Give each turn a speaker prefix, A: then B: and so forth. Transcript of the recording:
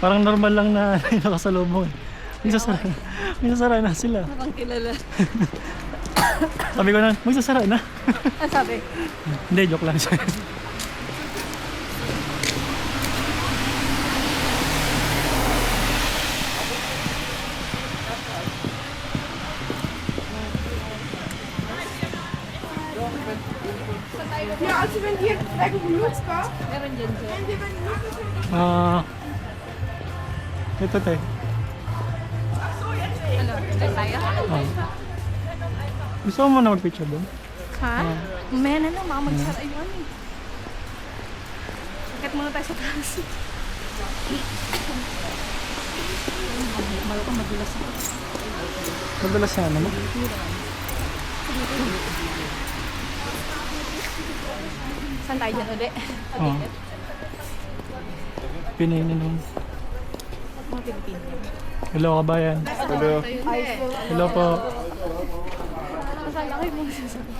A: Parang normal lang na nakasalubong. Magsasara, magsasara na sila.
B: Nakang kilala.
A: Sabi ko na, magsasara na.
B: Ano sabi?
A: Hindi, joke lang siya.
C: Ja, also wenn hier Lutz war,
B: Meron dyan dyan.
C: wenn wir dann Lutz
A: Ito te.
B: Ano? Dyan tayo?
A: Gusto mo na mag-picture doon?
B: Ha? Mamaya na lang, baka magsara yun. Sakit muna tayo sa taas. Malo ka madulas ako.
A: Madalas yan, ano?
B: Saan tayo dyan ulit?
A: Oo. Pinay na nun.
B: Mga Pilipino.
A: Hello, kabayan.
D: Hello.
A: Hello po.
B: Masala kayo mga sasabi.